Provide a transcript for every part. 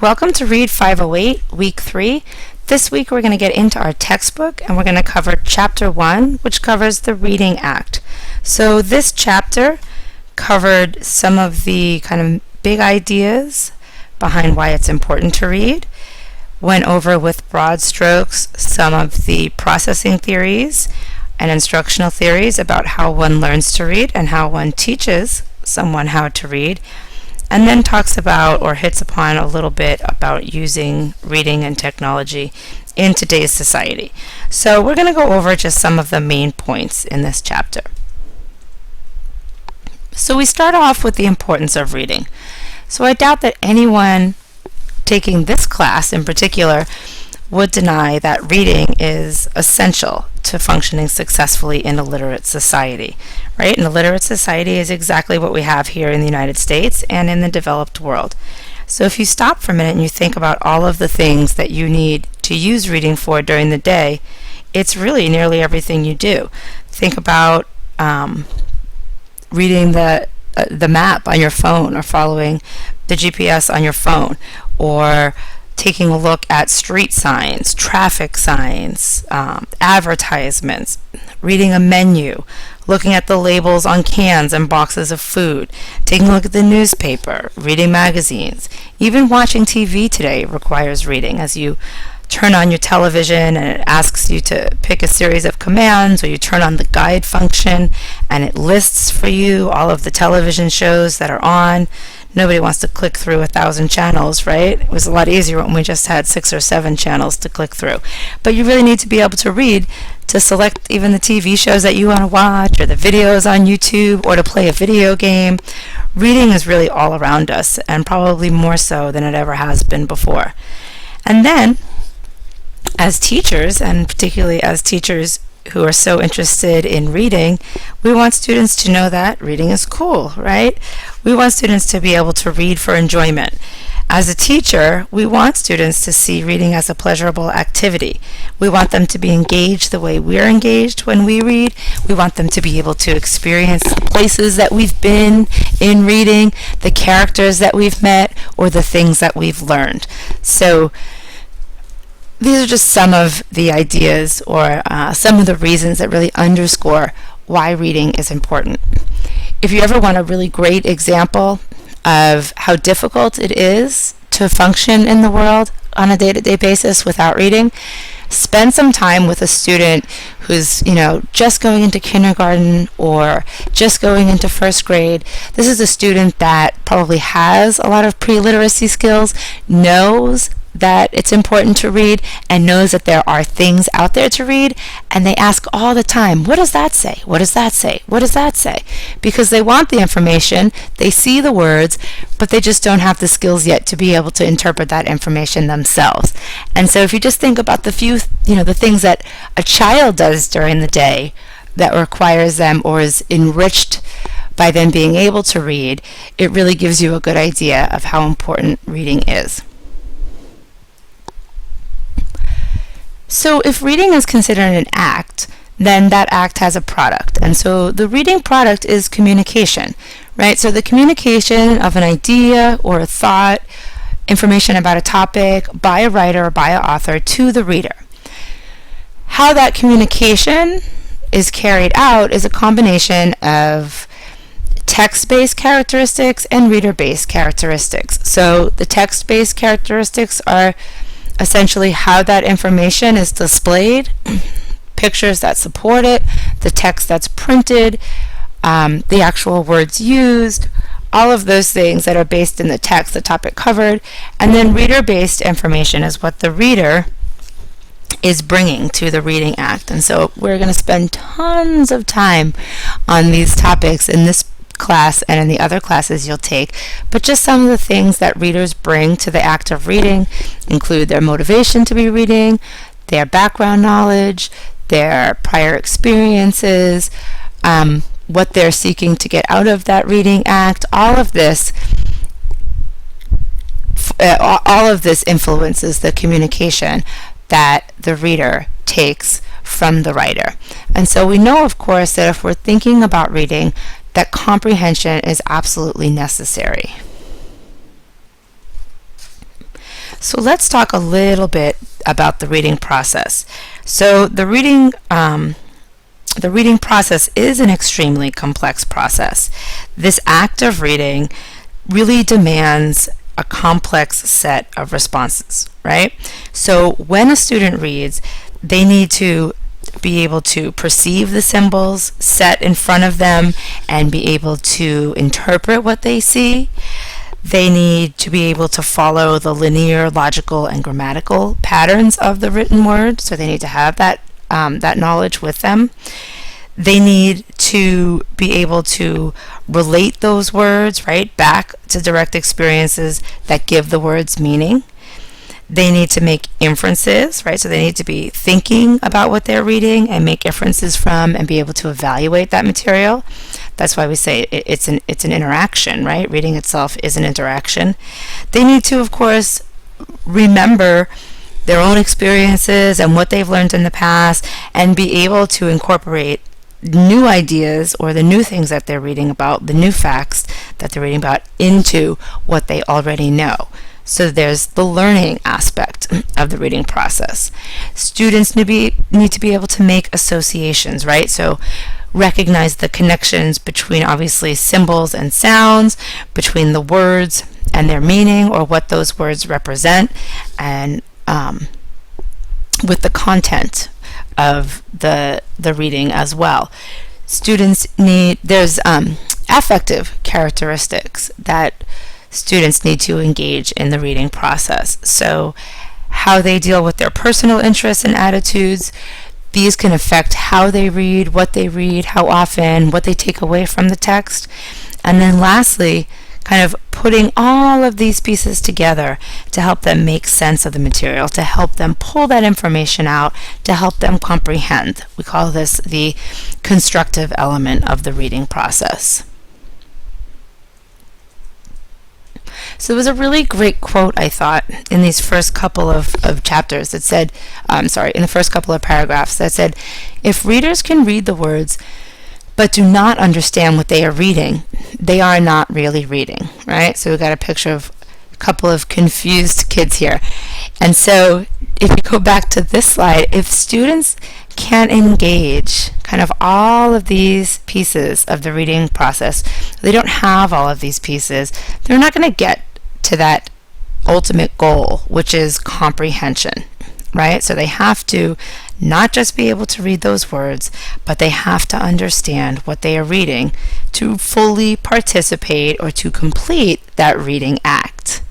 Welcome to Read 508, Week 3. This week we're going to get into our textbook and we're going to cover Chapter 1, which covers the Reading Act. So this chapter covered some of the kind of big ideas behind why it's important to read, went over with broad strokes some of the processing theories and instructional theories about how one learns to read and how one teaches someone how to read, and then talks about or hits upon a little bit about using reading and technology in today's society. So we're going to go over just some of the main points in this chapter. So we start off with the importance of reading. So I doubt that anyone taking this class in particular would deny that reading is essential to functioning successfully in a literate society, right? And a literate society is exactly what we have here in the United States and in the developed world. So if you stop for a minute and you think about all of the things that you need to use reading for during the day, it's really nearly everything you do. Think about reading the map on your phone, or following the GPS on your phone, or taking a look at street signs, traffic signs, advertisements, reading a menu, looking at the labels on cans and boxes of food, taking a look at the newspaper, reading magazines. Even watching TV today requires reading, as you turn on your television and it asks you to pick a series of commands, or you turn on the guide function and it lists for you all of the television shows that are on. Nobody wants to click through 1,000 channels, right? It was a lot easier when we just had 6 or 7 channels to click through. But you really need to be able to read to select even the TV shows that you want to watch, or the videos on YouTube, or to play a video game. Reading is really all around us, and probably more so than it ever has been before. And then, as teachers, and particularly as teachers who are so interested in reading, we want students to know that reading is cool, right? We want students to be able to read for enjoyment. As a teacher, we want students to see reading as a pleasurable activity. We want them to be engaged the way we're engaged when we read. We want them to be able to experience the places that we've been in reading, the characters that we've met, or the things that we've learned. So these are just some of the ideas, or some of the reasons that really underscore why reading is important. If you ever want a really great example of how difficult it is to function in the world on a day-to-day basis without reading, spend some time with a student who's, just going into kindergarten or just going into first grade. This is a student that probably has a lot of pre-literacy skills, knows that it's important to read, and knows that there are things out there to read, and they ask all the time, what does that say? What does that say? What does that say? Because they want the information, they see the words, but they just don't have the skills yet to be able to interpret that information themselves. And so if you just think about the things that a child does during the day that requires them or is enriched by them being able to read, it really gives you a good idea of how important reading is. So if reading is considered an act, then that act has a product. And so the reading product is communication, right? So the communication of an idea or a thought, information about a topic by a writer or by an author to the reader. How that communication is carried out is a combination of text-based characteristics and reader-based characteristics. So the text-based characteristics are essentially how that information is displayed, pictures that support it, the text that's printed, the actual words used, all of those things that are based in the text, the topic covered. And then reader-based information is what the reader is bringing to the Reading Act. And so we're going to spend tons of time on these topics in this class and in the other classes you'll take, but just some of the things that readers bring to the act of reading include their motivation to be reading, their background knowledge, their prior experiences, what they're seeking to get out of that reading act. All of this influences the communication that the reader takes from the writer. And so we know, of course, that if we're thinking about reading, that comprehension is absolutely necessary. So let's talk a little bit about the reading process. So the reading process is an extremely complex process. This act of reading really demands a complex set of responses, right? So when a student reads, they need to be able to perceive the symbols set in front of them and be able to interpret what they see. They need to be able to follow the linear, logical, and grammatical patterns of the written word, so they need to have that knowledge with them. They need to be able to relate those words, right, back to direct experiences that give the words meaning. They need to make inferences, right? So they need to be thinking about what they're reading and make inferences from and be able to evaluate that material. That's why we say it's an interaction, right? Reading itself is an interaction. They need to, of course, remember their own experiences and what they've learned in the past and be able to incorporate new ideas or the new things that they're reading about, the new facts that they're reading about into what they already know. So there's the learning aspect of the reading process. Students need to be able to make associations, right? So recognize the connections between obviously symbols and sounds, between the words and their meaning or what those words represent, and with the content of the reading as well. There's affective characteristics that students need to engage in the reading process. So how they deal with their personal interests and attitudes, these can affect how they read, how often, what they take away from the text. And then lastly, kind of putting all of these pieces together to help them make sense of the material, to help them pull that information out, to help them comprehend. We call this the constructive element of the reading process. So there was a really great quote, I thought, in these first couple of chapters that said, in the first couple of paragraphs that said, if readers can read the words but do not understand what they are reading, they are not really reading, right? So we've got a picture of a couple of confused kids here. And so if you go back to this slide, if students can't engage kind of all of these pieces of the reading process, they don't have all of these pieces, they're not going to get to that ultimate goal, which is comprehension, right? So they have to not just be able to read those words, but they have to understand what they are reading to fully participate or to complete that reading act.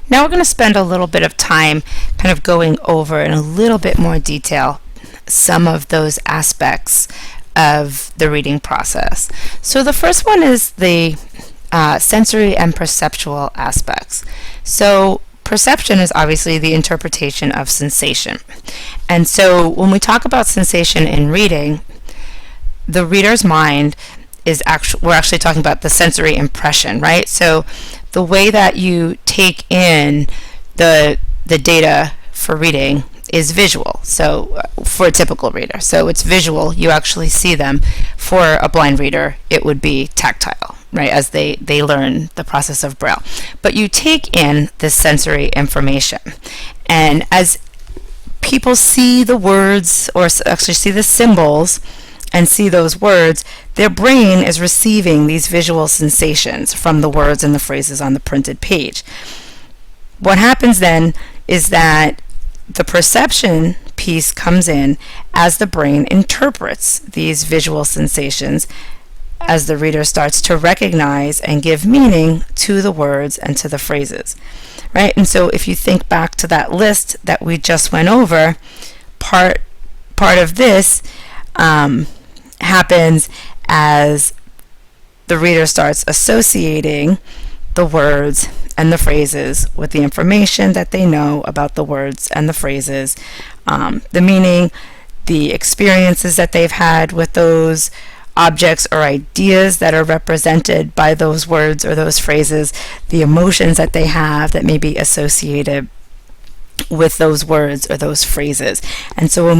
Now we're going to spend a little bit of time kind of going over in a little bit more detail some of those aspects of the reading process. So the first one is the sensory and perceptual aspects. So perception is obviously the interpretation of sensation. And so when we talk about sensation in reading, the reader's mind we're actually talking about the sensory impression, right? So the way that you take in the data for reading is visual. So for a typical reader, so it's visual, you actually see them. For a blind reader, it would be tactile, right, as they learn the process of Braille. But you take in this sensory information, and as people see the words, or actually see the symbols and see those words, their brain is receiving these visual sensations from the words and the phrases on the printed page. What happens then is that the perception piece comes in as the brain interprets these visual sensations, as the reader starts to recognize and give meaning to the words and to the phrases, right? And so if you think back to that list that we just went over, part of this happens as the reader starts associating the words and the phrases with the information that they know about the words and the phrases, the meaning, the experiences that they've had with those objects or ideas that are represented by those words or those phrases, the emotions that they have that may be associated with those words or those phrases. And so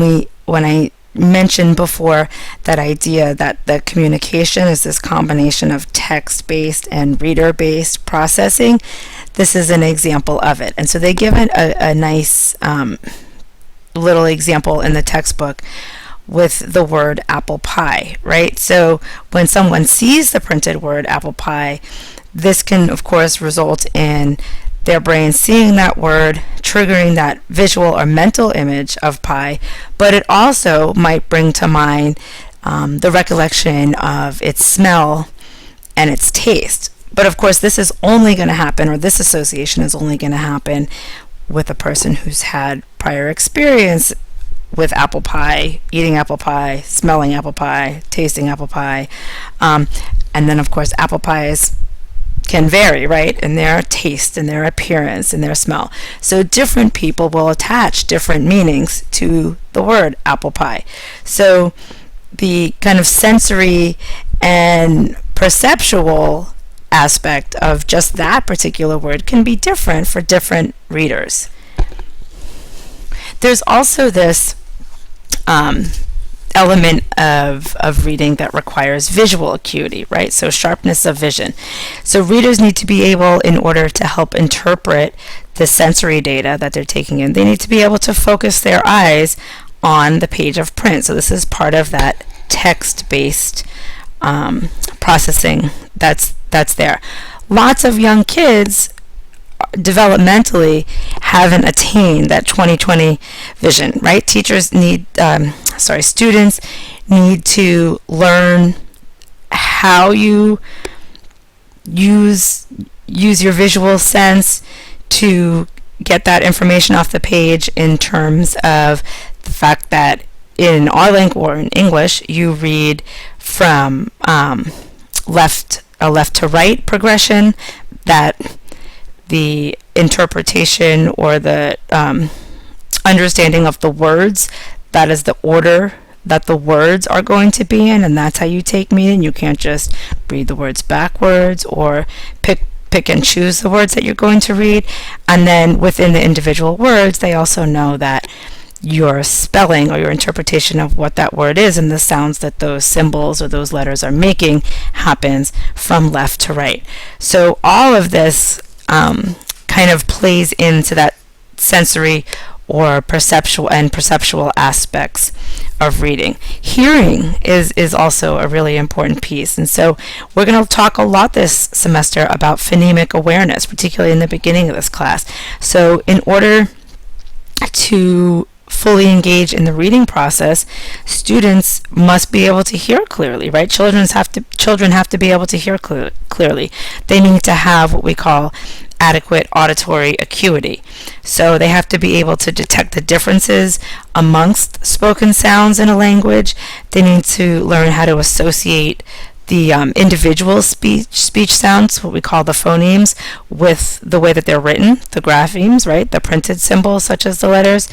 when I mentioned before that idea that the communication is this combination of text-based and reader-based processing, this is an example of it. And so they give it a nice little example in the textbook with the word apple pie, right? So when someone sees the printed word apple pie, this can, of course, result in their brain seeing that word, triggering that visual or mental image of pie, but it also might bring to mind the recollection of its smell and its taste. But of course, this is only going to happen, or this association is only going to happen with a person who's had prior experience with apple pie, eating apple pie, smelling apple pie, tasting apple pie. And then, of course, apple pies can vary, right, in their taste, in their appearance, in their smell. So different people will attach different meanings to the word apple pie. So the kind of sensory and perceptual aspect of just that particular word can be different for different readers. There's also this element of reading that requires visual acuity, right? So sharpness of vision. So readers need to be able, in order to help interpret the sensory data that they're taking in, they need to be able to focus their eyes on the page of print. So this is part of that text-based processing that's there. Lots of young kids developmentally haven't attained that 20/20 vision, right? Students need to learn how you use your visual sense to get that information off the page, in terms of the fact that in our language, or in English, you read from left to right progression, that the interpretation or the understanding of the words, that is the order that the words are going to be in, and that's how you take meaning. You can't just read the words backwards or pick and choose the words that you're going to read. And then within the individual words, they also know that your spelling or your interpretation of what that word is and the sounds that those symbols or those letters are making happens from left to right. So all of this kind of plays into that sensory or perceptual aspects of reading. Hearing is also a really important piece, and so we're going to talk a lot this semester about phonemic awareness, particularly in the beginning of this class. So in order to fully engage in the reading process, students must be able to hear clearly, right? Children have to be able to hear clearly. They need to have what we call adequate auditory acuity. So they have to be able to detect the differences amongst spoken sounds in a language. They need to learn how to associate the individual speech sounds, what we call the phonemes, with the way that they're written, the graphemes, right, the printed symbols such as the letters.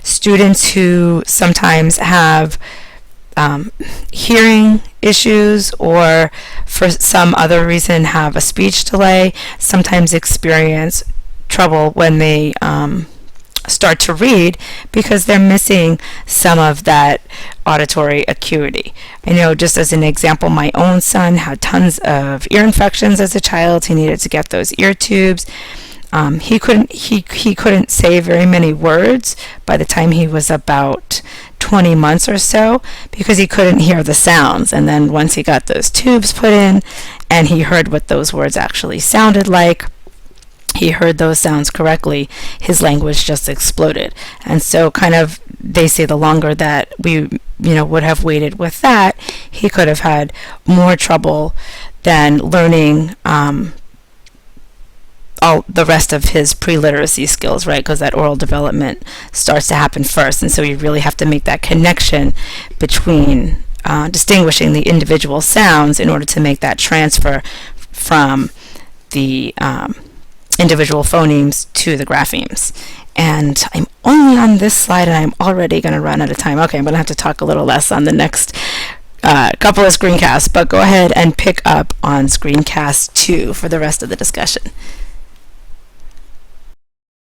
Students who sometimes have hearing issues, or for some other reason have a speech delay, sometimes experience trouble when they start to read, because they're missing some of that auditory acuity. I know, just as an example, my own son had tons of ear infections as a child. He needed to get those ear tubes. He couldn't say very many words by the time he was about 20 months or so, because he couldn't hear the sounds. And then once he got those tubes put in and he heard what those words actually sounded like, he heard those sounds correctly, his language just exploded. And so kind of, they say the longer that we would have waited with that, he could have had more trouble than learning all the rest of his pre-literacy skills, right? Because that oral development starts to happen first. And so you really have to make that connection between distinguishing the individual sounds in order to make that transfer from the individual phonemes to the graphemes. And I'm only on this slide and I'm already going to run out of time. Okay, I'm going to have to talk a little less on the next couple of screencasts, but go ahead and pick up on screencast 2 for the rest of the discussion.